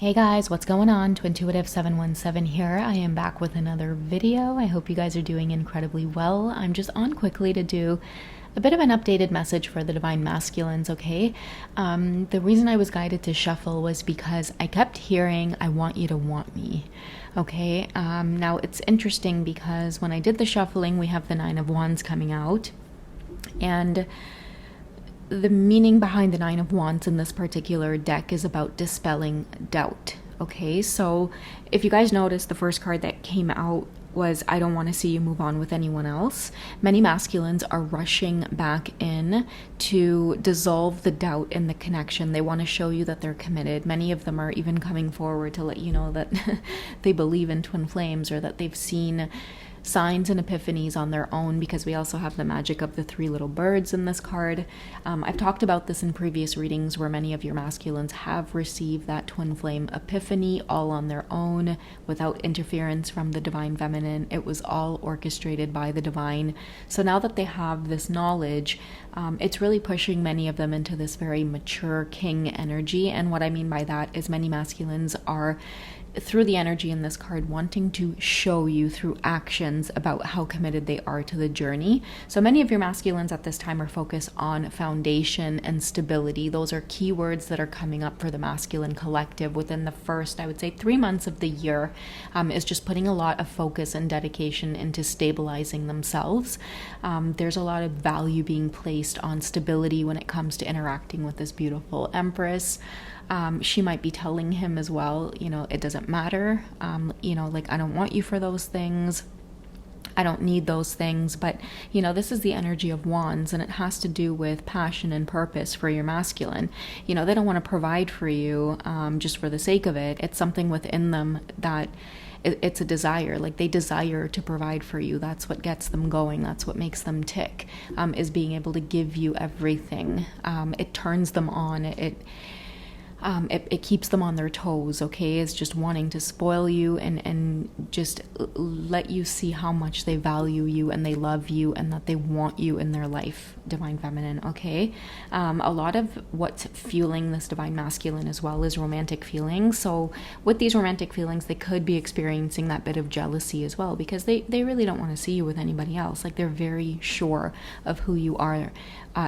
Hey guys, what's going on? Twintuitive717 here. I am back with another video. I hope you guys are doing incredibly well. I'm just on quickly to do a bit of an updated message for the Divine Masculines, okay? The reason I was guided to shuffle was because I kept hearing, I want you to want me, okay? Now it's interesting because when I did the shuffling, we have the Nine of Wands coming out, and the meaning behind the Nine of Wands in this particular deck is about dispelling doubt. Okay, so if you guys notice, the first card that came out was I don't want to see you move on with anyone else. Many masculines are rushing back in to dissolve the doubt in the connection. They want to show you that they're committed. Many of them are even coming forward to let you know that they believe in twin flames, or that they've seen signs and epiphanies on their own, because we also have the magic of the three little birds in this card. I've talked about this in previous readings where many of your masculines have received that twin flame epiphany all on their own without interference from the divine feminine. It was all orchestrated by the divine. So now that they have this knowledge, it's really pushing many of them into this very mature king energy. And what I mean by that is many masculines are, through the energy in this card, wanting to show you through actions about how committed they are to the journey. So many of your masculines at this time are focused on foundation and stability. Those are keywords that are coming up for the masculine collective within the first, I would say, 3 months of the year, is just putting a lot of focus and dedication into stabilizing themselves. There's a lot of value being placed on stability when it comes to interacting with this beautiful Empress. She might be telling him as well, it doesn't matter, I don't want you for those things. I don't need those things. But, this is the energy of Wands, and it has to do with passion and purpose for your masculine. They don't want to provide for you just for the sake of it. It's something within them that it's a desire. Like, they desire to provide for you. That's what gets them going. That's what makes them tick, is being able to give you everything. It turns them on. It keeps them on their toes, okay? It's just wanting to spoil you and just let you see how much they value you and they love you and that they want you in their life, Divine Feminine, okay? A lot of what's fueling this Divine Masculine as well is romantic feelings. So with these romantic feelings, they could be experiencing that bit of jealousy as well, because they really don't want to see you with anybody else. Like, they're very sure of who you are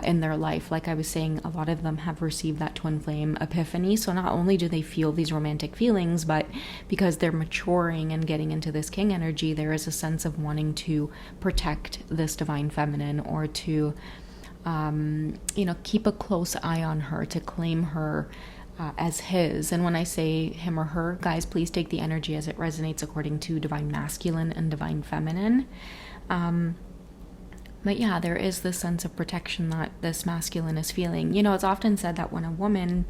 in their life. Like I was saying, a lot of them have received that twin flame epiphany. So not only do they feel these romantic feelings, but because they're maturing and getting into this king energy, there is a sense of wanting to protect this divine feminine, or to, keep a close eye on her, to claim her as his. And when I say him or her, guys, please take the energy as it resonates according to divine masculine and divine feminine. But yeah, there is this sense of protection that this masculine is feeling. It's often said that when a woman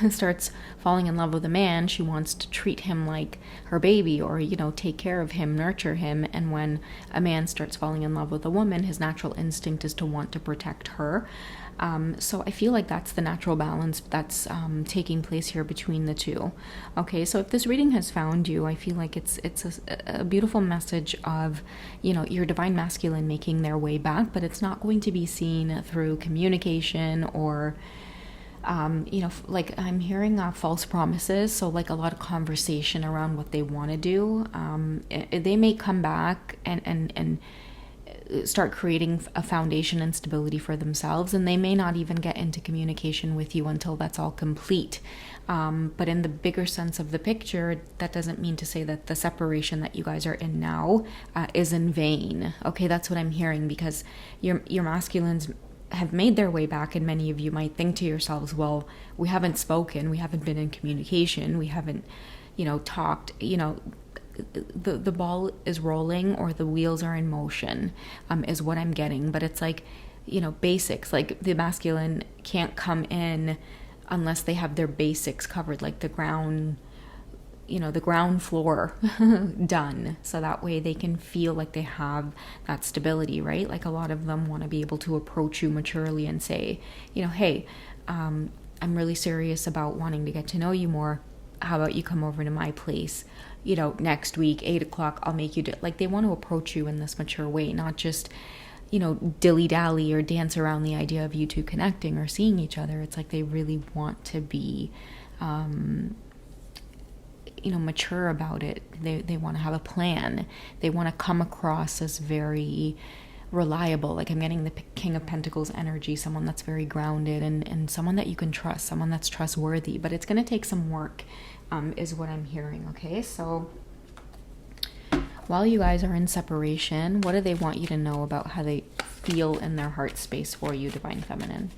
starts falling in love with a man, she wants to treat him like her baby, or, take care of him, nurture him. And when a man starts falling in love with a woman, his natural instinct is to want to protect her. So I feel like that's the natural balance that's taking place here between the two. Okay, so if this reading has found you, I feel like it's a beautiful message of, your divine masculine making their way back, but it's not going to be seen through communication or, like I'm hearing false promises. So like a lot of conversation around what they want to do. They may come back and start creating a foundation and stability for themselves, and they may not even get into communication with you until that's all complete. But in the bigger sense of the picture, that doesn't mean to say that the separation that you guys are in now is in vain. Okay, that's what I'm hearing, because your masculines have made their way back, and many of you might think to yourselves, well, we haven't spoken, we haven't been in communication, we haven't, talked, the ball is rolling, or the wheels are in motion, is what I'm getting. But it's like, basics, like the masculine can't come in unless they have their basics covered, like the ground floor done, so that way they can feel like they have that stability, right? Like a lot of them want to be able to approach you maturely and say, hey, I'm really serious about wanting to get to know you more. How about you come over to my place, next week, 8:00, I'll make you do. Like, they want to approach you in this mature way, not just, dilly-dally or dance around the idea of you two connecting or seeing each other. It's like they really want to be mature about it. They want to have a plan. They want to come across as very reliable. Like I'm getting the King of Pentacles energy, someone that's very grounded and someone that you can trust, someone that's trustworthy. But it's going to take some work, is what I'm hearing. Okay, so while you guys are in separation, what do they want you to know about how they feel in their heart space for you, Divine Feminine?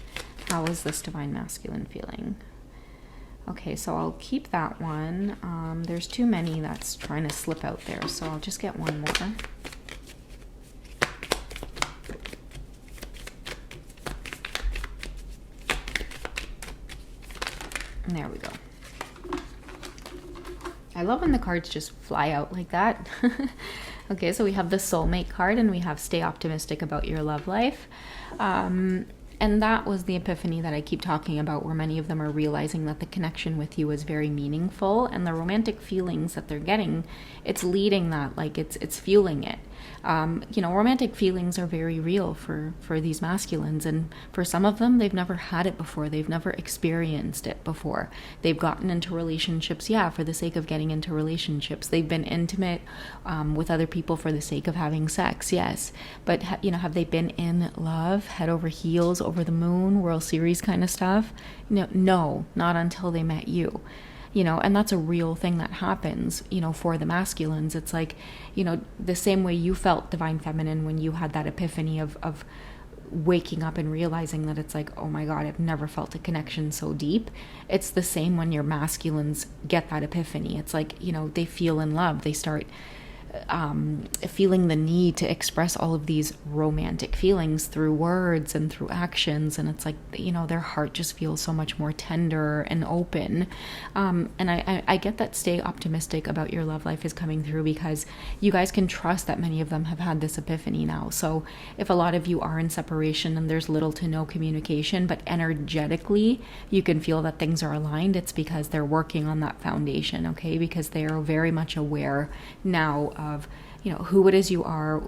How is this Divine Masculine feeling? Okay, so I'll keep that one. There's too many that's trying to slip out there, so I'll just get one more. And there we go. I love when the cards just fly out like that. Okay, so we have the Soulmate card and we have Stay Optimistic about your love life. And that was the epiphany that I keep talking about, where many of them are realizing that the connection with you is very meaningful, and the romantic feelings that they're getting, it's leading that, like it's fueling it. Romantic feelings are very real for these masculines, and for some of them, they've never had it before. They've never experienced it before. They've gotten into relationships, for the sake of getting into relationships. They've been intimate with other people for the sake of having sex, yes. But, have they been in love, head over heels, over the moon, World Series kind of stuff? No, not until they met you. And that's a real thing that happens, for the masculines. It's like, the same way you felt, Divine Feminine, when you had that epiphany of waking up and realizing that it's like, oh my God, I've never felt a connection so deep. It's the same when your masculines get that epiphany. It's like, they feel in love. They start feeling the need to express all of these romantic feelings through words and through actions, and it's like, their heart just feels so much more tender and open. And I get that Stay Optimistic about your love life is coming through, because you guys can trust that many of them have had this epiphany now. So if a lot of you are in separation and there's little to no communication, but energetically you can feel that things are aligned, it's because they're working on that foundation, okay? Because they are very much aware now of who it is you are,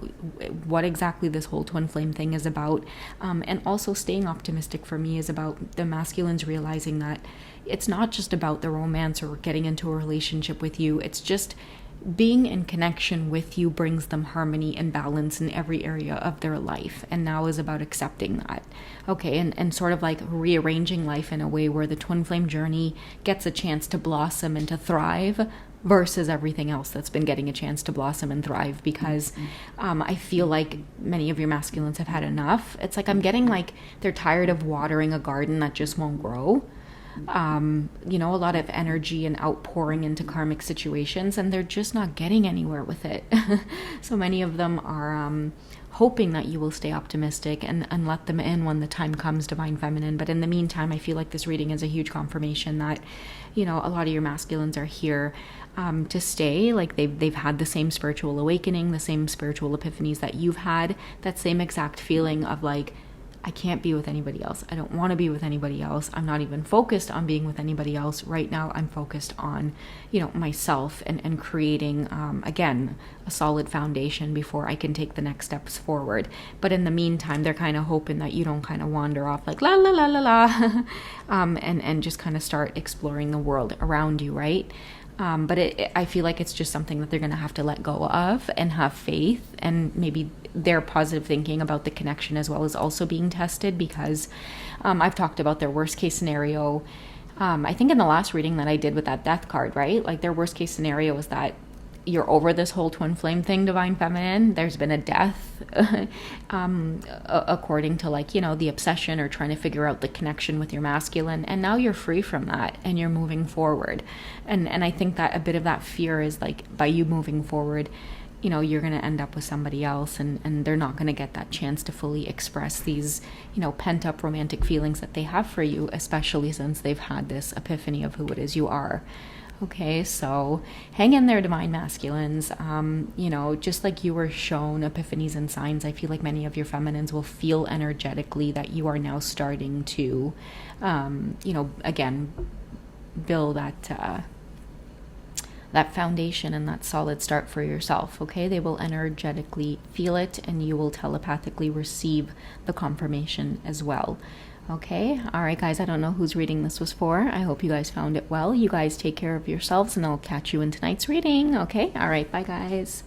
what exactly this whole twin flame thing is about, and also Staying Optimistic for me is about the masculines realizing that it's not just about the romance or getting into a relationship with you. It's just being in connection with you brings them harmony and balance in every area of their life, and now is about accepting that, okay, and sort of like rearranging life in a way where the twin flame journey gets a chance to blossom and to thrive, versus everything else that's been getting a chance to blossom and thrive. Because I feel like many of your masculines have had enough. It's like I'm getting like they're tired of watering a garden that just won't grow. A lot of energy and outpouring into karmic situations, and they're just not getting anywhere with it. So many of them are hoping that you will stay optimistic and let them in when the time comes, Divine Feminine. But in the meantime, I feel like this reading is a huge confirmation that, a lot of your masculines are here to stay. Like they've had the same spiritual awakening, the same spiritual epiphanies that you've had, that same exact feeling of like, I can't be with anybody else. I don't want to be with anybody else. I'm not even focused on being with anybody else. Right now, I'm focused on, myself and creating, again, a solid foundation before I can take the next steps forward. But in the meantime, they're kind of hoping that you don't kind of wander off like la la la la la, and just kind of start exploring the world around you, right? But I feel like it's just something that they're going to have to let go of and have faith, and maybe their positive thinking about the connection as well is also being tested, because I've talked about their worst case scenario. I think in the last reading that I did with that death card, right? Like their worst case scenario is that you're over this whole twin flame thing, Divine Feminine. There's been a death, according to the obsession or trying to figure out the connection with your masculine. And now you're free from that and you're moving forward. And I think that a bit of that fear is like, by you moving forward, you're going to end up with somebody else, and they're not going to get that chance to fully express these, pent up romantic feelings that they have for you, especially since they've had this epiphany of who it is you are. Okay, so hang in there, Divine Masculines. Just like you were shown epiphanies and signs, I feel like many of your feminines will feel energetically that you are now starting to, again, build that foundation and that solid start for yourself, okay? They will energetically feel it, and you will telepathically receive the confirmation as well. Okay, all right, guys, I don't know whose reading this was for. I hope you guys found it well. You guys take care of yourselves, and I'll catch you in tonight's reading. Okay, all right, bye, guys.